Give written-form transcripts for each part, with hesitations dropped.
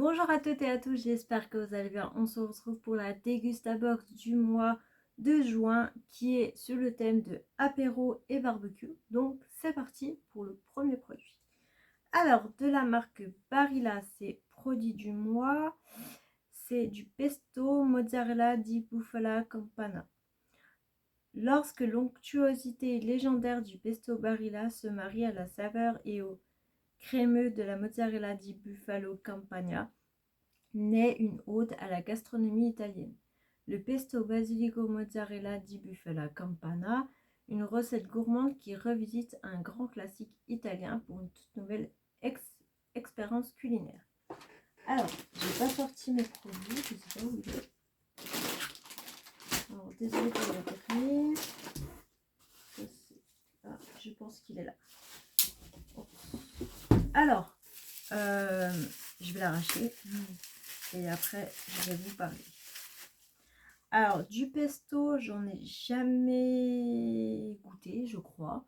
Bonjour à toutes et à tous, j'espère que vous allez bien. On se retrouve pour la Dégustabox du mois de juin qui est sur le thème de apéro et barbecue. Donc c'est parti pour le premier produit. Alors de la marque Barilla, c'est produit du mois. C'est du pesto mozzarella di bufala campana. Lorsque l'onctuosité légendaire du pesto Barilla se marie à la saveur et au crémeux de la mozzarella di bufalo campana, naît une ode à la gastronomie italienne. Le pesto basilico mozzarella di bufala campana, une recette gourmande qui revisite un grand classique italien pour une toute nouvelle expérience culinaire. Alors, j'ai pas sorti mes produits, je sais pas où il est. Alors, désolé pour la batterie. Je pense qu'il est là. Alors, je vais l'arracher. Et après, je vais vous parler. Alors, du pesto, j'en ai jamais goûté, je crois.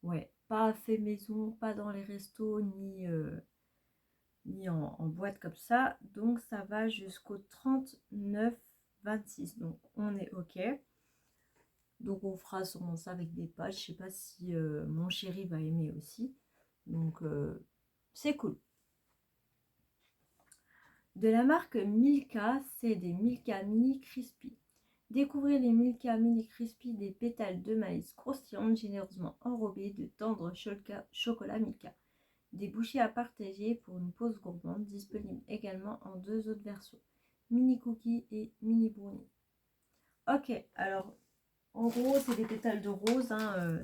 Ouais, pas fait maison, pas dans les restos, ni en boîte comme ça. Donc, ça va jusqu'au 39,26. Donc, on est OK. Donc, on fera sûrement ça avec des pâtes. Je sais pas si mon chéri va aimer aussi. Donc, c'est cool. De la marque Milka, c'est des Milka Mini Crispy. Découvrez les Milka Mini Crispy, des pétales de maïs croustillantes généreusement enrobés de tendre chocolat Milka. Des bouchées à partager pour une pause gourmande, disponibles également en deux autres versions, mini cookie et mini brownie. Ok, alors en gros c'est des pétales de rose,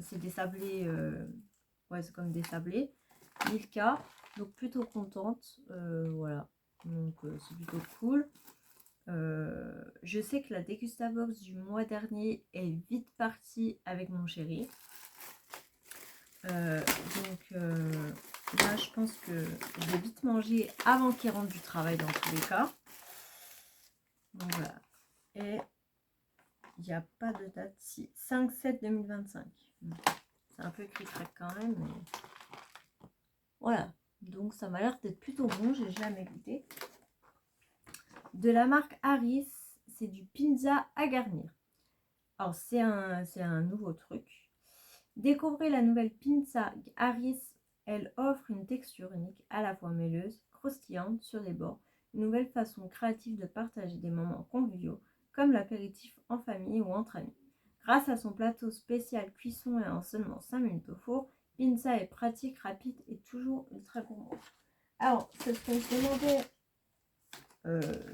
c'est des sablés, ouais c'est comme des sablés, Milka, donc plutôt contente, voilà, donc c'est plutôt cool. Je sais que la Dégustabox du mois dernier est vite partie avec mon chéri. Donc là, je pense que je vais vite manger avant qu'il rentre du travail dans tous les cas. Donc voilà. Et il n'y a pas de date. Si, 5/7/2025. C'est un peu cric-crac quand même. Mais... voilà. Donc ça m'a l'air d'être plutôt bon. J'ai jamais goûté. De la marque Harris, c'est du pizza à garnir. Alors c'est un nouveau truc. Découvrez la nouvelle pizza Harris. Elle offre une texture unique, à la fois mêleuse, croustillante sur les bords. Une nouvelle façon créative de partager des moments conviviaux, comme l'apéritif en famille ou entre amis. Grâce à son plateau spécial cuisson et en seulement 5 minutes au four, pizza est pratique, rapide et toujours ultra gourmand. Alors, c'est ce qu'on se demandait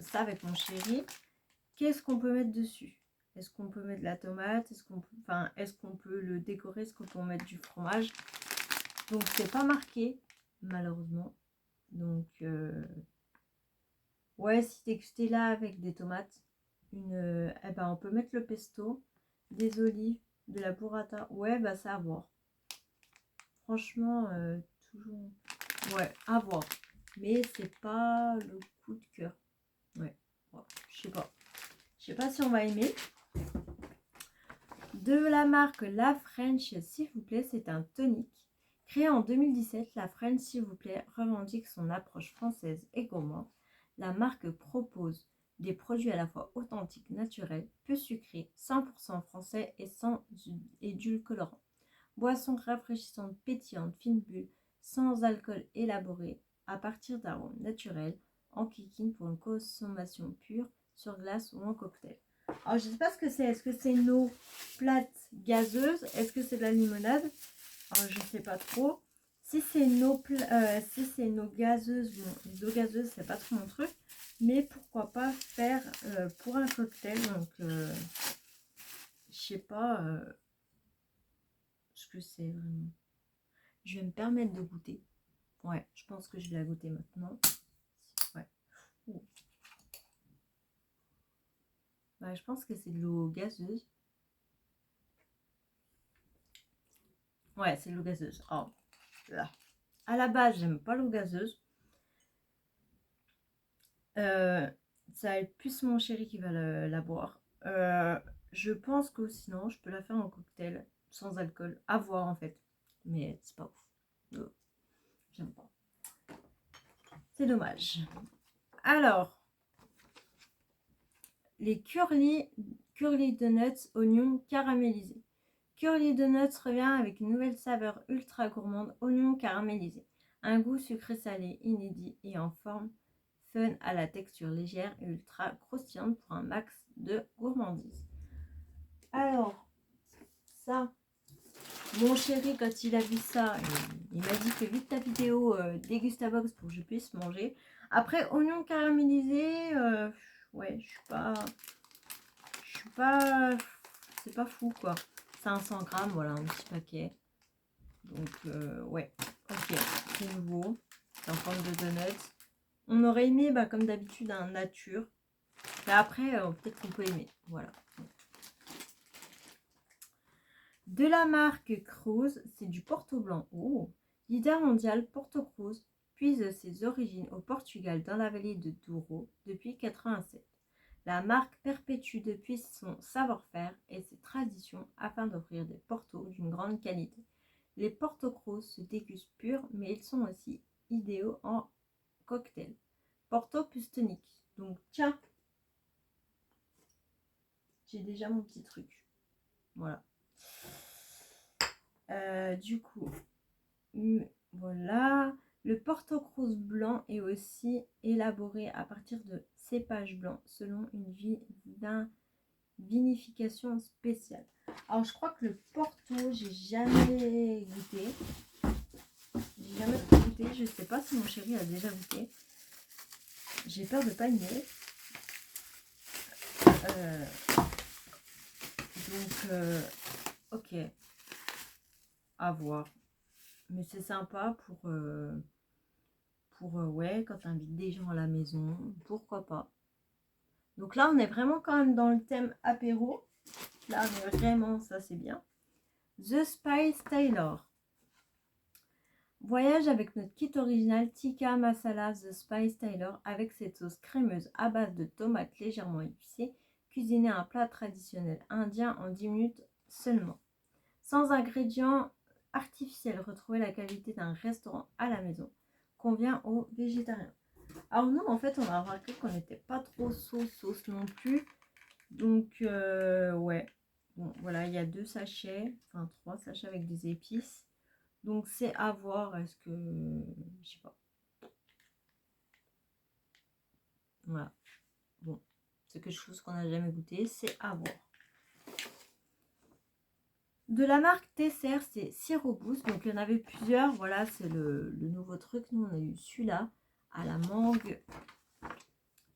ça avec mon chéri. Qu'est-ce qu'on peut mettre dessus? Est-ce qu'on peut mettre de la tomate? Est-ce qu'on peut le décorer? Est-ce qu'on peut mettre du fromage? Donc c'est pas marqué, malheureusement. Donc ouais, si t'es là avec des tomates, eh ben on peut mettre le pesto, des olives, de la burrata. Ouais, bah c'est à voir. Franchement, toujours. Ouais, à voir. Mais c'est pas le coup de cœur. Ouais, je sais pas. Je sais pas si on va aimer. De la marque La French, s'il vous plaît, c'est un tonic. Créé en 2017, La French, s'il vous plaît, revendique son approche française et gourmande. La marque propose des produits à la fois authentiques, naturels, peu sucrés, 100% français et sans édulcorants. Boisson rafraîchissante, pétillante, fine bulle, sans alcool élaboré, à partir d'arômes naturels, en kikine pour une consommation pure, sur glace ou en cocktail. Alors, je ne sais pas ce que c'est. Est-ce que c'est une eau plate gazeuse? Est-ce que c'est de la limonade? Alors, je ne sais pas trop. Si c'est une eau gazeuse, bon, les eaux gazeuses, c'est pas trop mon truc. Mais pourquoi pas faire pour un cocktail. Donc, je sais pas ce que c'est vraiment. Je vais me permettre de goûter. Ouais, je pense que je vais la goûter maintenant. Ouais. Ouh. Ouais, je pense que c'est de l'eau gazeuse. Ouais, c'est de l'eau gazeuse. Oh, là. À la base, j'aime pas l'eau gazeuse. Ça va être plus mon chéri qui va la boire. Je pense que sinon, je peux la faire en cocktail sans alcool. À voir en fait. Mais c'est pas ouf. J'aime pas. C'est dommage. Alors, les curly donuts oignons caramélisés. Curly donuts revient avec une nouvelle saveur ultra gourmande, oignon caramélisé. Un goût sucré-salé inédit et en forme fun à la texture légère et ultra croustillante pour un max de gourmandise. Alors, ça, mon chéri, quand il a vu ça, il m'a dit fais vite ta vidéo dégustabox pour que je puisse manger. Après, oignon caramélisé, ouais, je suis pas, c'est pas fou quoi. 500 grammes, voilà, un petit paquet. Donc, ouais, ok, c'est nouveau. C'est en forme de donut. On aurait aimé, bah, comme d'habitude, un nature. Mais après, peut-être qu'on peut aimer. Voilà. De la marque Cruz, c'est du Porto Blanc. Oh, leader mondial, Porto Cruz puise ses origines au Portugal dans la vallée de Douro depuis 1987. La marque perpétue depuis son savoir-faire et ses traditions afin d'offrir des portos d'une grande qualité. Les Porto Cruz se dégustent purs, mais ils sont aussi idéaux en cocktail. Porto plus tonique. Donc tiens, j'ai déjà mon petit truc. Voilà. Du coup, voilà. Le Porto Cruz blanc est aussi élaboré à partir de cépages blancs selon une vinification spéciale. Alors, je crois que le Porto, j'ai jamais goûté. J'ai jamais goûté. Je sais pas si mon chéri a déjà goûté. J'ai peur de pas aimer. Donc, ok. À voir. Mais c'est sympa pour ouais, quand tu invites des gens à la maison. Pourquoi pas. Donc là, on est vraiment quand même dans le thème apéro. Là, mais vraiment, ça c'est bien. The Spice Tailor. Voyage avec notre kit original Tikka Masala The Spice Tailor avec cette sauce crémeuse à base de tomates légèrement épicées, cuisinée à un plat traditionnel indien en 10 minutes seulement. Sans ingrédients artificiels, retrouver la qualité d'un restaurant à la maison. Convient aux végétariens. Alors nous, en fait, on a remarqué qu'on n'était pas trop sauce non plus. Donc, ouais. Bon, voilà, il y a 2 sachets, enfin 3 sachets avec des épices. Donc, c'est à voir. Est-ce que... Je sais pas. Voilà. Bon, c'est quelque chose qu'on n'a jamais goûté. C'est à voir. De la marque Tesser, c'est Sirop Boost. Donc, il y en avait plusieurs. Voilà, c'est le nouveau truc. Nous, on a eu celui-là à la mangue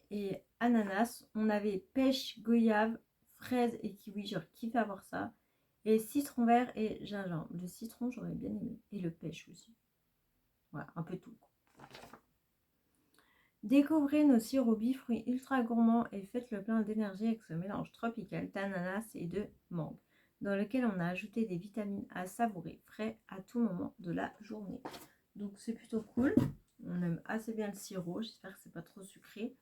et ananas. On avait pêche, goyave, fraise et kiwi. J'aurais kiffé avoir ça. Et citron vert et gingembre. Le citron, j'aurais bien aimé. Et le pêche aussi. Voilà, un peu tout. Découvrez nos sirops fruits ultra gourmands et faites le plein d'énergie avec ce mélange tropical d'ananas et de mangue, dans lequel on a ajouté des vitamines à savourer frais à tout moment de la journée. Donc c'est plutôt cool. On aime assez bien le sirop. J'espère que c'est pas trop sucré.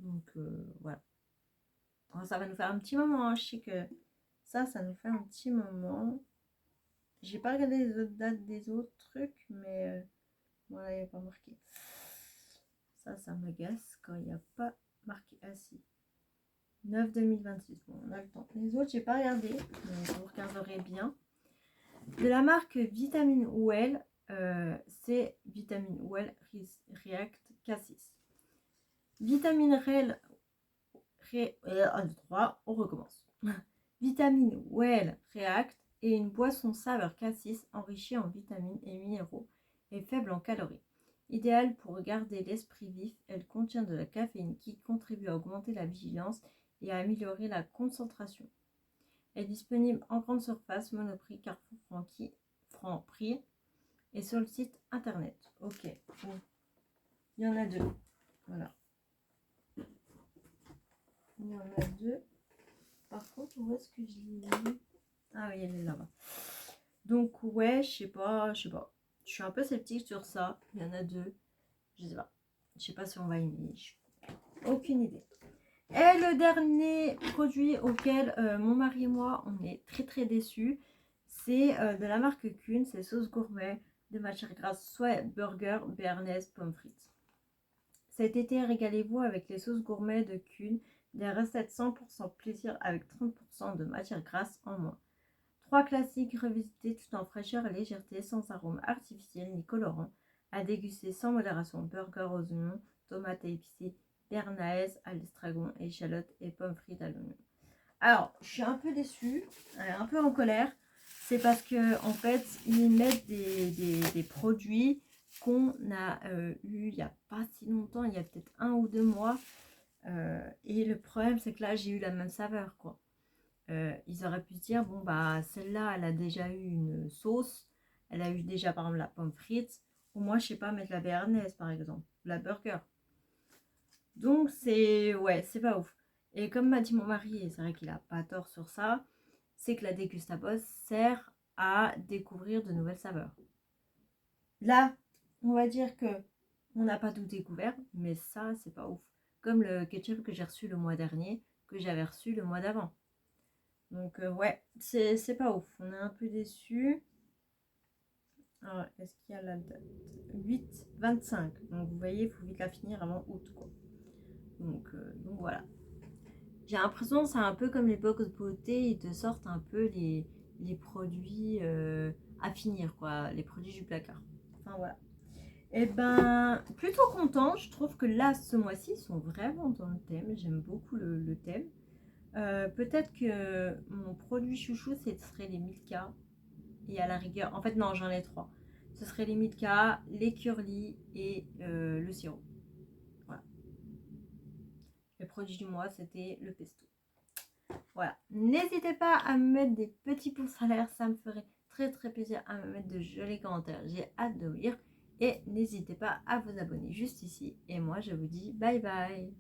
Donc voilà. Alors, ça va nous faire un petit moment. Hein. Je sais que ça nous fait un petit moment. J'ai pas regardé les autres dates des autres trucs, mais voilà, il n'y a pas marqué. Ça m'agace quand il n'y a pas marqué assis. 9 2026. Bon, on a le temps. Les autres, j'ai pas regardé, mais vous regarderez bien. De la marque Vitamine Well, c'est Vitamine Well React Cassis. Vitamine Well, on recommence. Vitamine Well React est une boisson saveur cassis enrichie en vitamines et minéraux et faible en calories. Idéale pour garder l'esprit vif, elle contient de la caféine qui contribue à augmenter la vigilance et à améliorer la concentration. Elle est disponible en grande surface, Monoprix, Carrefour, Franprix et sur le site internet. Ok, bon. Il y en a 2. Voilà. Il y en a 2. Par contre, où est-ce que je l'ai mis? Ah oui, elle est là-bas. Donc, ouais, je sais pas. Je suis un peu sceptique sur ça. Il y en a 2. Je sais pas. Je sais pas si on va aimer. Aucune idée. Et le dernier produit auquel mon mari et moi, on est très très déçus, c'est de la marque Kuhn, c'est sauce gourmet de matière grasse, soit burger, béarnaise, pommes frites. Cet été, régalez-vous avec les sauces gourmets de Kuhn, des recettes 100% plaisir avec 30% de matière grasse en moins. 3 classiques revisités tout en fraîcheur et légèreté, sans arômes artificiels ni colorants, à déguster sans modération. Burger aux oignons, tomates et épicées, béarnaise à l'estragon, échalotes et pommes frites à l'oignon. Alors, je suis un peu déçue, un peu en colère. C'est parce que en fait, ils mettent des produits qu'on a eu il n'y a pas si longtemps, il y a peut-être 1 ou 2 mois. Et le problème, c'est que là, j'ai eu la même saveur, quoi. Ils auraient pu se dire, bon, bah, celle-là, elle a déjà eu une sauce. Elle a eu déjà, par exemple, la pomme frite. Ou moi, je sais pas, mettre la béarnaise, par exemple. La burger. Donc, ouais, c'est pas ouf. Et comme m'a dit mon mari, et c'est vrai qu'il a pas tort sur ça, c'est que la dégustabose sert à découvrir de nouvelles saveurs. Là, on va dire que on n'a pas tout découvert, mais ça, c'est pas ouf. Comme le ketchup que j'ai reçu le mois dernier, que j'avais reçu le mois d'avant. Donc, ouais, c'est pas ouf. On est un peu déçus. Alors, est-ce qu'il y a la date 8-25. Donc, vous voyez, il faut vite la finir avant août, quoi. Donc voilà. J'ai l'impression que c'est un peu comme les box beauté, ils te sortent un peu les produits à finir, quoi, les produits du placard. Enfin voilà. Et ben, plutôt content, je trouve que là, ce mois-ci, ils sont vraiment dans le thème. J'aime beaucoup le thème. Peut-être que mon produit chouchou, ce serait les Milka. Et à la rigueur, en fait, non, j'en ai 3. Ce serait les Milka, les Curly et le sirop. Voilà. Le produit du mois, c'était le pesto. Voilà. N'hésitez pas à me mettre des petits pouces en l'air, ça me ferait très très plaisir à me mettre de jolis commentaires. J'ai hâte de lire. Et n'hésitez pas à vous abonner juste ici. Et moi, je vous dis bye bye.